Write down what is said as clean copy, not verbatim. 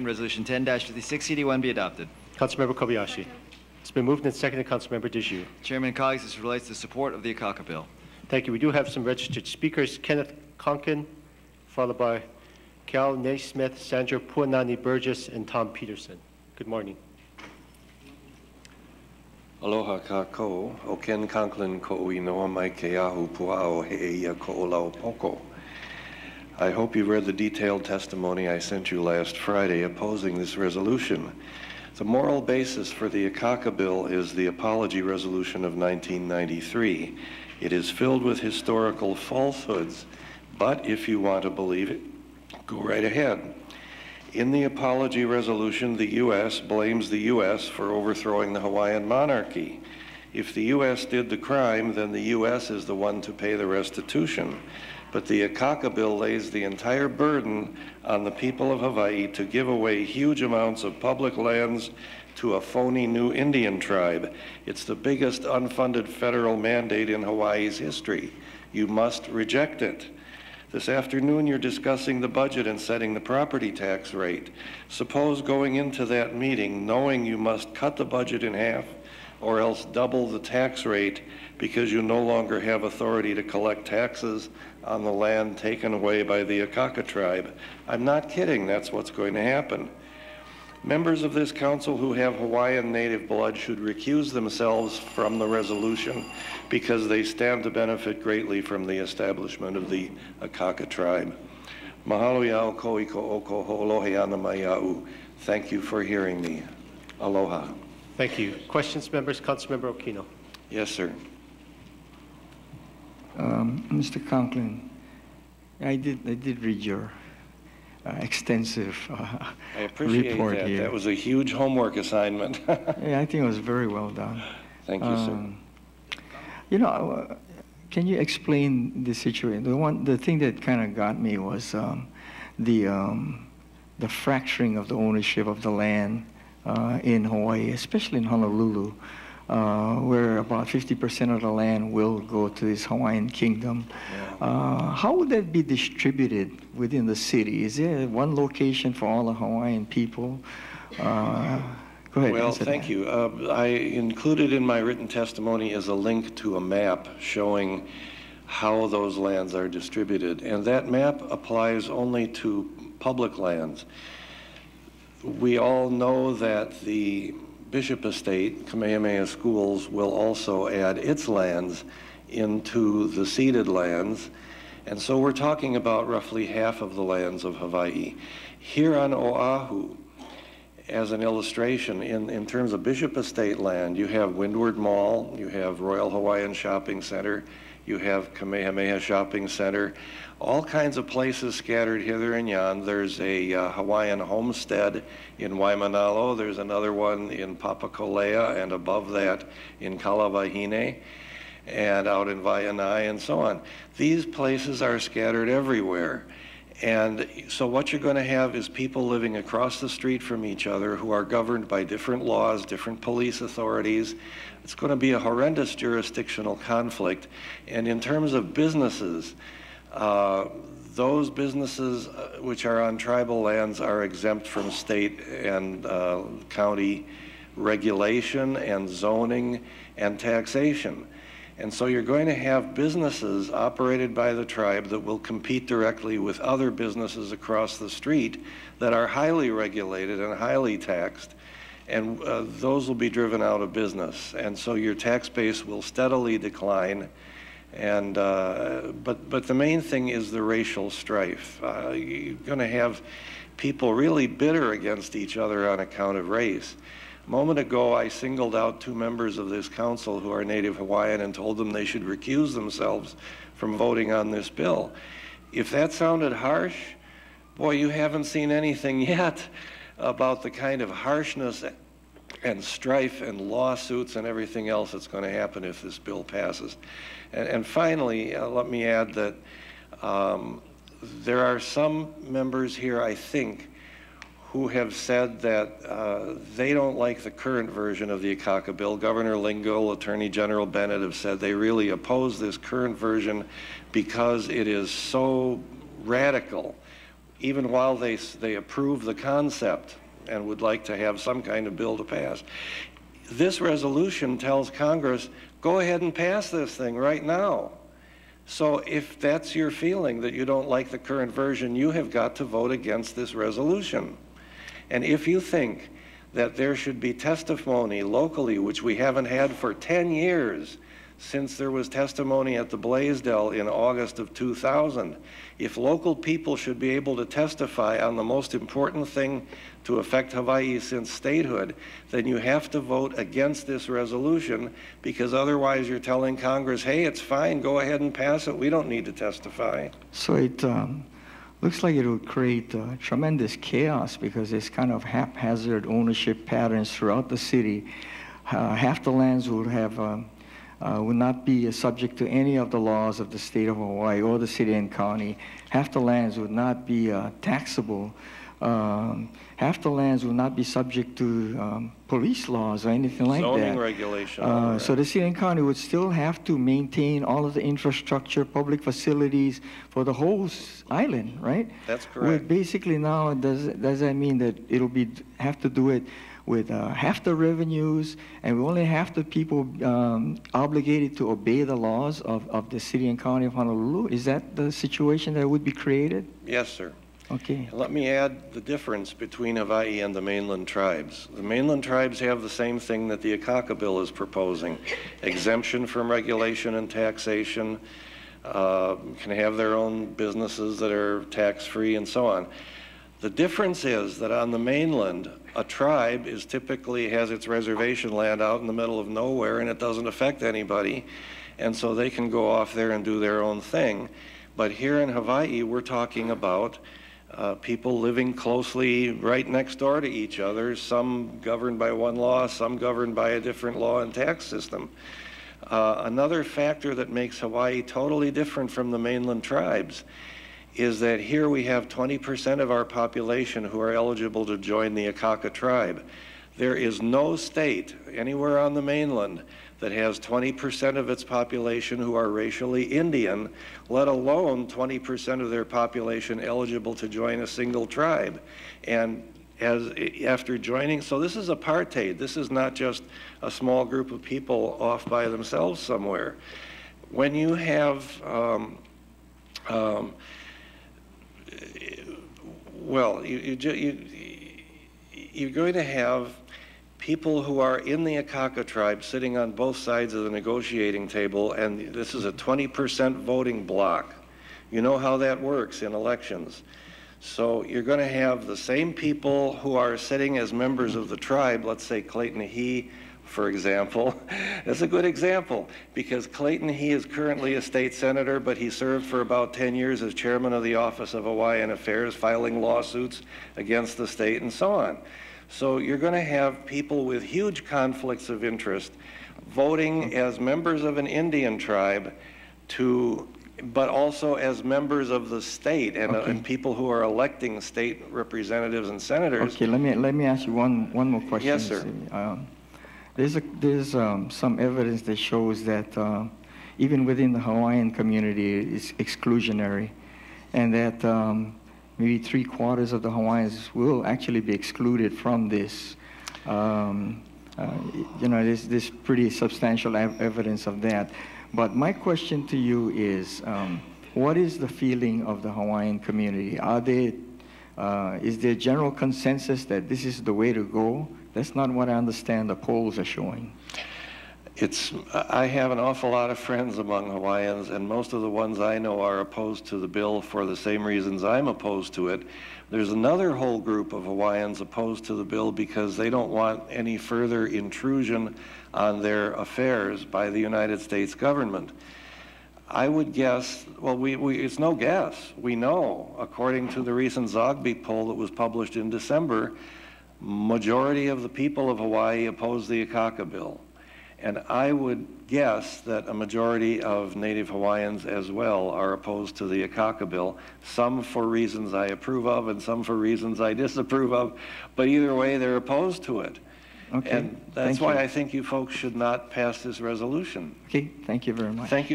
Resolution 10-56 CD1 be adopted. Councilmember Kobayashi. It's been moved and seconded. Councilmember Dijou. Chairman and colleagues, this relates to support of the Akaka bill. Thank you. We do have some registered speakers. Kenneth Conklin, followed by Cal Naismith, Sandra Puanani Burgess, and Tom Peterson. Good morning. Aloha kako, o Ken Conklin ko uinoa mai ke ahu puao he ia ko olau poko. I hope you read the detailed testimony I sent you last Friday opposing this resolution. The moral basis for the Akaka bill is the Apology Resolution of 1993. It is filled with historical falsehoods, but if you want to believe it, go right ahead. In the Apology Resolution, the U.S. blames the U.S. for overthrowing the Hawaiian monarchy. If the U.S. did the crime, then the U.S. is the one to pay the restitution. But the Akaka bill lays the entire burden on the people of Hawaii to give away huge amounts of public lands to a phony new Indian tribe. It's the biggest unfunded federal mandate in Hawaii's history. You must reject it. This afternoon, you're discussing the budget and setting the property tax rate. Suppose going into that meeting knowing you must cut the budget in half or else double the tax rate because you no longer have authority to collect taxes on the land taken away by the Akaka tribe. I'm not kidding, that's what's going to happen. Members of this council who have Hawaiian native blood should recuse themselves from the resolution because they stand to benefit greatly from the establishment of the Akaka tribe. Mahalo iau ko'iko oko ho'olohe ana mai iau. Thank you for hearing me. Aloha. Thank you. Questions, members? Councilmember Okino. Yes, sir. Mr. Conklin, I did read your extensive I appreciate report that. here. That was a huge homework assignment. Yeah, I think it was very well done. Thank you, sir. You know, can you explain the situation? The thing that kind of got me was the fracturing of the ownership of the land in Hawaii, especially in Honolulu, where about 50% of the land will go to this Hawaiian kingdom. Yeah. How would that be distributed within the city? Is there one location for all the Hawaiian people? Go ahead. Well, thank you. I included in my written testimony is a link to a map showing how those lands are distributed, and that map applies only to public lands. We all know that the Bishop Estate, Kamehameha Schools, will also add its lands into the ceded lands, and so we're talking about roughly half of the lands of Hawaii. Here on Oahu, as an illustration, in terms of Bishop Estate land, you have Windward Mall, you have Royal Hawaiian Shopping Center, you have Kamehameha Shopping Center, all kinds of places scattered hither and yon. There's a Hawaiian homestead in Waimanalo. There's another one in Papakolea, and above that in Kalavahine, and out in Waianae, and so on. These places are scattered everywhere. And so what you're going to have is people living across the street from each other who are governed by different laws, different police authorities. It's going to be a horrendous jurisdictional conflict. And in terms of businesses, those businesses which are on tribal lands are exempt from state and county regulation and zoning and taxation. And so you're going to have businesses operated by the tribe that will compete directly with other businesses across the street that are highly regulated and highly taxed, and those will be driven out of business. And so your tax base will steadily decline. And but the main thing is the racial strife. You're going to have people really bitter against each other on account of race. A moment ago, I singled out two members of this council who are Native Hawaiian and told them they should recuse themselves from voting on this bill. If that sounded harsh, boy, you haven't seen anything yet about the kind of harshness and strife and lawsuits and everything else that's going to happen if this bill passes. And finally, let me add that there are some members here, I think, who have said that they don't like the current version of the Akaka bill. Governor Lingle, Attorney General Bennett have said they really oppose this current version because it is so radical. even while they approve the concept and would like to have some kind of bill to pass. This resolution tells Congress, go ahead and pass this thing right now. So if that's your feeling, that you don't like the current version, you have got to vote against this resolution. And if you think that there should be testimony locally, which we haven't had for 10 years, since there was testimony at the Blaisdell in August of 2000, if local people should be able to testify on the most important thing to affect Hawaii since statehood, then you have to vote against this resolution, because otherwise you're telling Congress, hey, it's fine, go ahead and pass it, we don't need to testify. So it looks like it will create tremendous chaos, because there's kind of haphazard ownership patterns throughout the city. Half the lands will have will not be subject to any of the laws of the state of Hawaii or the city and county. Half the lands would not be taxable. Half the lands will not be subject to police laws or anything like that. Zoning regulation. So the city and county would still have to maintain all of the infrastructure, public facilities for the whole island, right? That's correct. Basically now, does that mean that it'll have to do it with half the revenues, and we only half the people obligated to obey the laws of the city and county of Honolulu? Is that the situation that would be created? Yes, sir. Okay. Let me add the difference between Hawaii and the mainland tribes. The mainland tribes have the same thing that the Akaka bill is proposing: exemption from regulation and taxation, can have their own businesses that are tax-free and so on. The difference is that on the mainland, a tribe is typically has its reservation land out in the middle of nowhere, and it doesn't affect anybody, and so they can go off there and do their own thing. But here in Hawaii, we're talking about people living closely right next door to each other, some governed by one law, some governed by a different law and tax system. Another factor that makes Hawaii totally different from the mainland tribes is that here we have 20% of our population who are eligible to join the Akaka tribe. There is no state anywhere on the mainland that has 20% of its population who are racially Indian, let alone 20% of their population eligible to join a single tribe. And after joining, so this is apartheid. This is not just a small group of people off by themselves somewhere. When you have, well, you're going to have people who are in the Akaka tribe sitting on both sides of the negotiating table, and this is a 20% voting block. You know how that works in elections. So you're going to have the same people who are sitting as members of the tribe, let's say Clayton He, for example. That's a good example, because Clayton He is currently a state senator, but he served for about 10 years as chairman of the Office of Hawaiian Affairs, filing lawsuits against the state and so on. So you're going to have people with huge conflicts of interest voting as members of an Indian tribe but also as members of the state, and people who are electing state representatives and senators. Okay, let me ask you one more question. Yes, sir. There's some evidence that shows that even within the Hawaiian community, it's exclusionary, and that maybe 3/4 of the Hawaiians will actually be excluded from this. You know, there's pretty substantial evidence of that. But my question to you is, what is the feeling of the Hawaiian community? Is there general consensus that this is the way to go? That's not what I understand the polls are showing. I have an awful lot of friends among Hawaiians, and most of the ones I know are opposed to the bill for the same reasons I'm opposed to it. There's another whole group of Hawaiians opposed to the bill because they don't want any further intrusion on their affairs by the United States government. I would guess, well, it's no guess. We know, according to the recent Zogby poll that was published in December, majority of the people of Hawaii oppose the Akaka bill. And I would guess that a majority of Native Hawaiians as well are opposed to the Akaka bill, some for reasons I approve of and some for reasons I disapprove of, but either way they're opposed to it. Okay. And that's why I think you folks should not pass this resolution. Okay, thank you very much. Thank you.